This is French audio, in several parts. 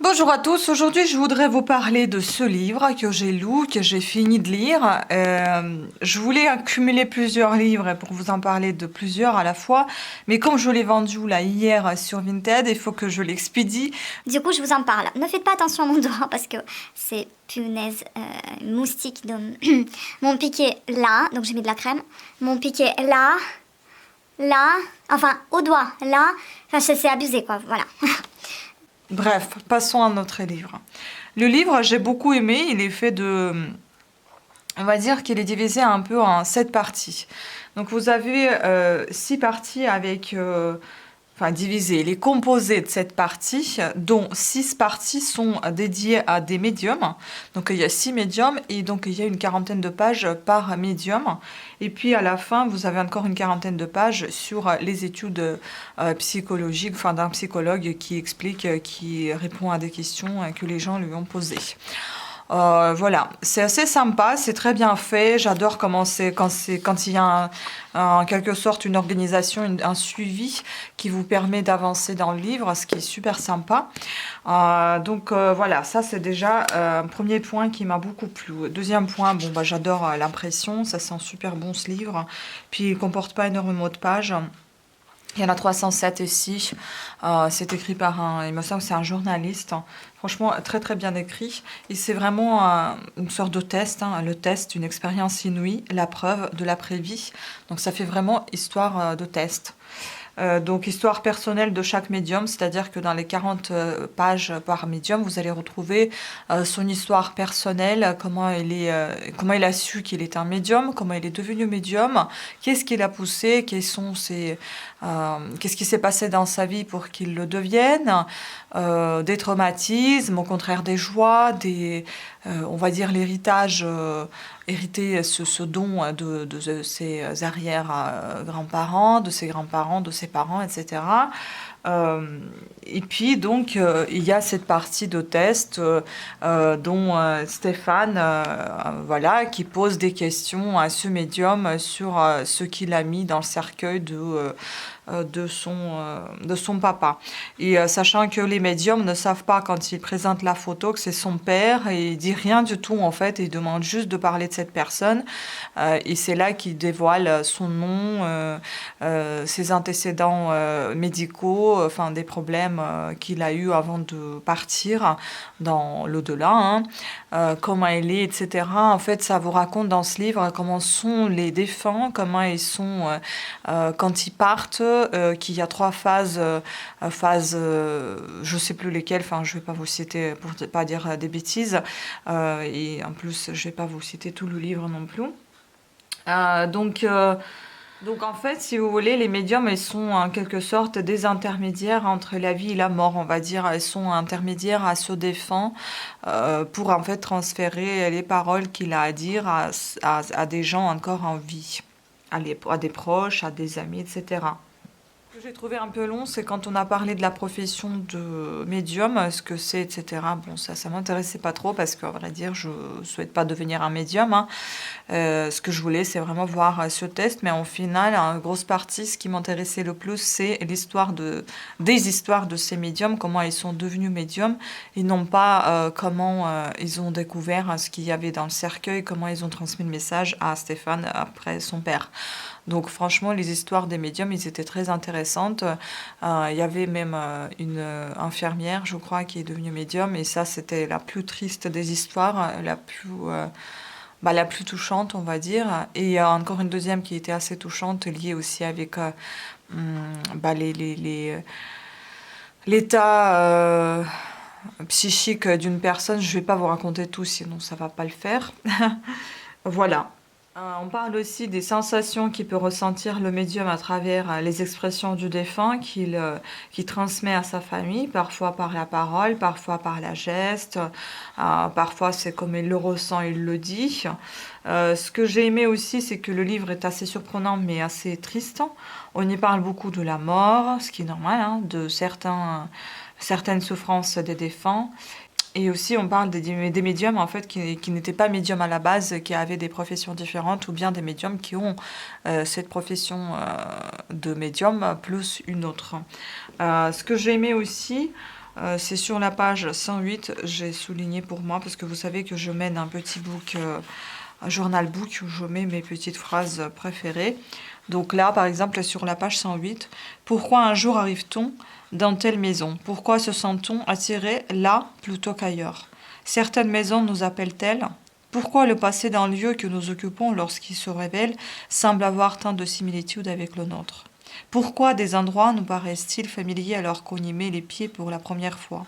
Bonjour à tous, aujourd'hui je voudrais vous parler de ce livre que j'ai lu, que j'ai fini de lire. Je voulais accumuler plusieurs livres pour vous en parler de plusieurs à la fois, mais comme je l'ai vendu là hier sur Vinted, il faut que je l'expédie. Du coup, je vous en parle. Ne faites pas attention à mon doigt parce que c'est punaise, moustique m'ont piqué là, donc j'ai mis de la crème. M'ont piqué là, là, enfin au doigt, là. Enfin, c'est abusé quoi, voilà. Bref, passons à notre livre. Le livre, j'ai beaucoup aimé, il est fait de... On va dire qu'il est divisé un peu en 7 parties. Donc vous avez 6 parties avec... enfin divisé, il est composé de 7 parties, dont 6 parties sont dédiées à des médiums. Donc il y a 6 médiums et donc il y a une quarantaine de pages par médium. Et puis à la fin, vous avez encore une quarantaine de pages sur les études psychologiques, enfin d'un psychologue qui explique, qui répond à des questions que les gens lui ont posées. Voilà, c'est assez sympa, c'est très bien fait. J'adore comment quand il y a en quelque sorte une organisation, un suivi qui vous permet d'avancer dans le livre, ce qui est super sympa. Voilà, ça c'est déjà un premier point qui m'a beaucoup plu. Deuxième point, bon bah j'adore l'impression, ça sent super bon ce livre. Puis il comporte pas énormément de pages. Il y en a 307 ici. C'est écrit par il me semble que c'est un journaliste. Franchement, très très bien écrit. Et c'est vraiment une sorte de test. Le test, une expérience inouïe, la preuve de l'après-vie. Donc ça fait vraiment histoire de test. Donc histoire personnelle de chaque médium, c'est-à-dire que dans les 40 pages par médium, vous allez retrouver son histoire personnelle, comment il a su qu'il est un médium, comment il est devenu médium, qu'est-ce qui l'a poussé, qu'est-ce qui s'est passé dans sa vie pour qu'il le devienne, des traumatismes, au contraire des joies, on va dire l'héritage, hériter ce don de ses arrière-grands-parents, de ses grands-parents, de ses parents, etc. Et puis donc il y a cette partie de test dont Stéphane voilà, qui pose des questions à ce médium sur ce qu'il a mis dans le cercueil de son papa. Et sachant que les médiums ne savent pas quand ils présentent la photo que c'est son père, et il dit rien du tout en fait, il demande juste de parler de cette personne. Et c'est là qu'il dévoile son nom, ses antécédents médicaux, enfin des problèmes qu'il a eu avant de partir dans l'au-delà, hein, comment il est, etc. En fait, ça vous raconte dans ce livre comment sont les défunts, comment ils sont quand ils partent, qu'il y a 3 phases, je sais plus lesquelles, enfin je vais pas vous citer pour pas dire des bêtises, et en plus je vais pas vous citer tout le livre non plus. Donc en fait, si vous voulez, les médiums, ils sont en quelque sorte des intermédiaires entre la vie et la mort, on va dire. Ils sont intermédiaires à ce défunt pour en fait transférer les paroles qu'il a à dire à des gens encore en vie, à des proches, à des amis, etc. Ce que j'ai trouvé un peu long, c'est quand on a parlé de la profession de médium, ce que c'est, etc. Bon, ça m'intéressait pas trop parce que, à vrai dire, je souhaite pas devenir un médium, hein. Ce que je voulais, c'est vraiment voir ce test, mais en final, en grosse partie, ce qui m'intéressait le plus, c'est des histoires de ces médiums, comment ils sont devenus médiums, et non pas comment ils ont découvert ce qu'il y avait dans le cercueil, comment ils ont transmis le message à Stéphane après son père. Donc franchement, les histoires des médiums, ils étaient très intéressantes. Il y avait même une infirmière, je crois, qui est devenue médium, et ça, c'était la plus triste des histoires, la plus touchante, on va dire. Et il y a encore une deuxième qui était assez touchante, liée aussi avec l'état psychique d'une personne. Je ne vais pas vous raconter tout, sinon ça ne va pas le faire. Voilà. On parle aussi des sensations qu'il peut ressentir le médium à travers les expressions du défunt qu'il transmet à sa famille, parfois par la parole, parfois par la geste, parfois c'est comme il le ressent, il le dit. Ce que j'ai aimé aussi, c'est que le livre est assez surprenant mais assez triste. On y parle beaucoup de la mort, ce qui est normal, hein, de certaines souffrances des défunts. Et aussi, on parle des médiums en fait qui n'étaient pas médiums à la base, qui avaient des professions différentes, ou bien des médiums qui ont cette profession de médium plus une autre. Ce que j'ai aimé aussi, C'est sur la page 108, j'ai souligné pour moi, parce que vous savez que je mène un petit book, un journal book, où je mets mes petites phrases préférées. Donc là, par exemple, sur la page 108, pourquoi un jour arrive-t-on dans telle maison? Pourquoi se sent-on attiré là plutôt qu'ailleurs? Certaines maisons nous appellent-elles? Pourquoi le passé d'un lieu que nous occupons lorsqu'il se révèle semble avoir tant de similitudes avec le nôtre? Pourquoi des endroits nous paraissent-ils familiers alors qu'on y met les pieds pour la première fois?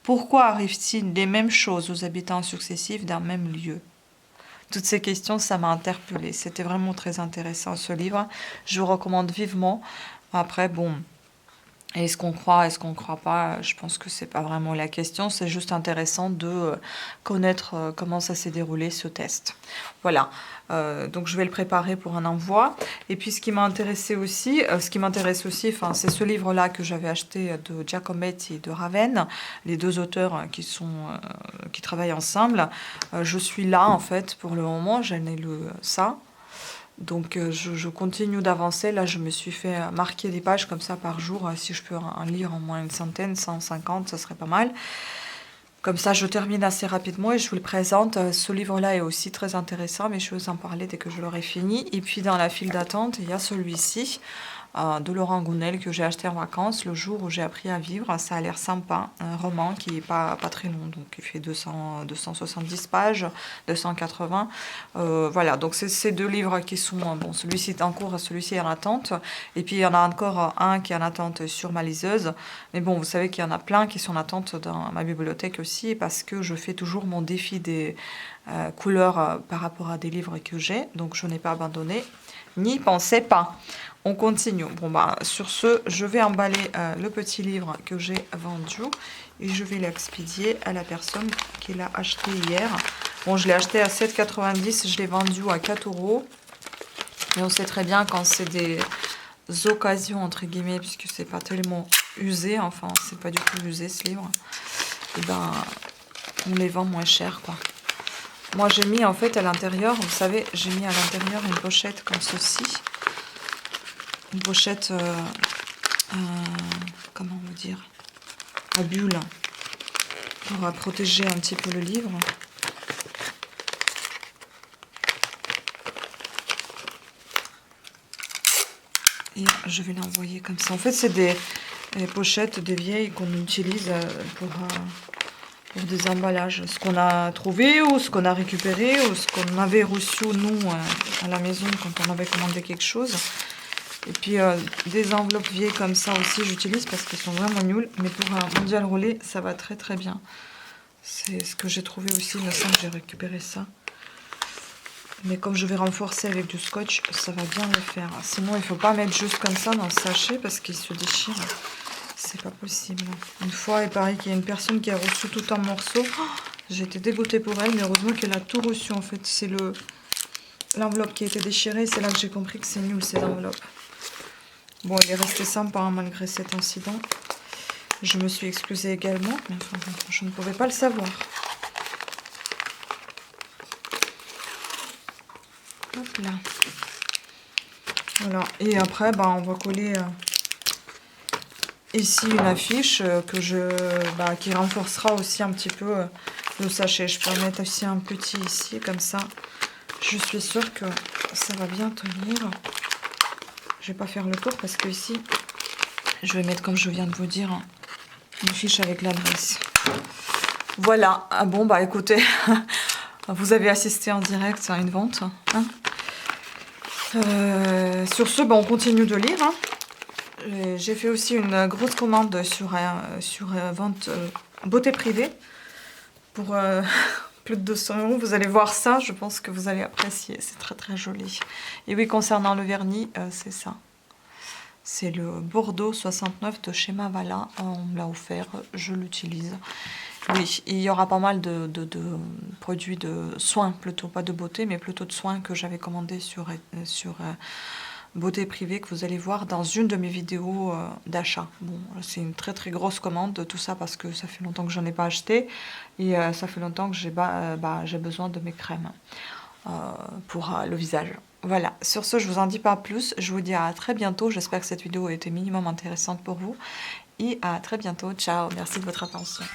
Pourquoi arrivent-ils les mêmes choses aux habitants successifs d'un même lieu? Toutes ces questions, ça m'a interpellée. C'était vraiment très intéressant ce livre. Je vous recommande vivement. Après, bon, est-ce qu'on croit, est-ce qu'on ne croit pas? Je pense que c'est pas vraiment la question. C'est juste intéressant de connaître comment ça s'est déroulé ce test. Voilà. Donc je vais le préparer pour un envoi. Et puis ce qui m'a intéressé aussi, enfin, c'est ce livre-là que j'avais acheté de Giacometti et de Raven, les deux auteurs qui travaillent ensemble. Je suis là en fait pour le moment. J'en ai lu ça. Donc je continue d'avancer. Là, je me suis fait marquer des pages comme ça par jour. Si je peux en lire au moins une centaine, 150, ça serait pas mal. Comme ça, je termine assez rapidement et je vous le présente. Ce livre-là est aussi très intéressant, mais je vais vous en parler dès que je l'aurai fini. Et puis, dans la file d'attente, il y a celui-ci de Laurent Gounel que j'ai acheté en vacances le jour où j'ai appris à vivre. Ça a l'air sympa. Un roman qui n'est pas très long, donc il fait 270 pages, 280. Voilà, donc c'est ces deux livres qui sont... bon, celui-ci est en cours, celui-ci est en attente. Et puis, il y en a encore un qui est en attente sur ma liseuse. Mais bon, vous savez qu'il y en a plein qui sont en attente dans ma bibliothèque aussi, parce que je fais toujours mon défi des couleurs par rapport à des livres que j'ai. Donc, je n'ai pas abandonné. N'y pensez pas. On continue. Bon, bah, sur ce, je vais emballer le petit livre que j'ai vendu et je vais l'expédier à la personne qui l'a acheté hier. Bon, je l'ai acheté à 7,90 €, je l'ai vendu à 4 €. Et on sait très bien quand c'est des occasions, entre guillemets, puisque c'est pas tellement usé, enfin, c'est pas du tout usé ce livre, et ben, on les vend moins cher, quoi. Moi, j'ai mis en fait à l'intérieur, vous savez, j'ai mis à l'intérieur une pochette comme ceci. Une pochette, comment vous dire, à bulle, pour protéger un petit peu le livre. Et je vais l'envoyer comme ça. En fait, c'est des pochettes, des vieilles qu'on utilise pour des emballages. Ce qu'on a trouvé ou ce qu'on a récupéré ou ce qu'on avait reçu, nous, à la maison quand on avait commandé quelque chose. Et puis des enveloppes vieilles comme ça aussi, j'utilise parce qu'elles sont vraiment nulles. Mais pour un mondial roulé, ça va très très bien. C'est ce que j'ai trouvé aussi. Il me semble que j'ai récupéré ça. Mais comme je vais renforcer avec du scotch, ça va bien le faire. Sinon, il ne faut pas mettre juste comme ça dans le sachet parce qu'il se déchire. C'est pas possible. Une fois, il paraît qu'il y a une personne qui a reçu tout en morceaux. Oh, j'ai été dégoûtée pour elle, mais heureusement qu'elle a tout reçu en fait. C'est l'enveloppe qui a été déchirée. C'est là que j'ai compris que c'est nul ces enveloppes. Bon, il est resté sympa hein, malgré cet incident. Je me suis excusée également, mais enfin, je ne pouvais pas le savoir. Hop là. Voilà. Et après, bah, on va coller ici une affiche qui renforcera aussi un petit peu le sachet. Je peux en mettre aussi un petit ici, comme ça. Je suis sûre que ça va bien tenir. Je vais pas faire le tour parce que ici, je vais mettre, comme je viens de vous dire, une fiche avec l'adresse. Voilà. Ah bon, bah écoutez, vous avez assisté en direct à une vente. Hein. Sur ce, bah, on continue de lire. Hein. J'ai fait aussi une grosse commande sur vente beauté privée pour plus de 200 €. Vous allez voir ça, je pense que vous allez apprécier. C'est très très joli. Et oui, concernant le vernis, c'est ça. C'est le Bordeaux 69 de chez Mavala. On me l'a offert, je l'utilise. Oui, il y aura pas mal de produits de soins, plutôt pas de beauté, mais plutôt de soins que j'avais commandé sur beauté privée, que vous allez voir dans une de mes vidéos d'achat. Bon, c'est une très très grosse commande, tout ça parce que ça fait longtemps que j'en ai pas acheté et ça fait longtemps que j'ai besoin de mes crèmes pour le visage. Voilà, sur ce, je vous en dis pas plus. Je vous dis à très bientôt. J'espère que cette vidéo a été minimum intéressante pour vous. et à très bientôt. Ciao, merci de votre attention.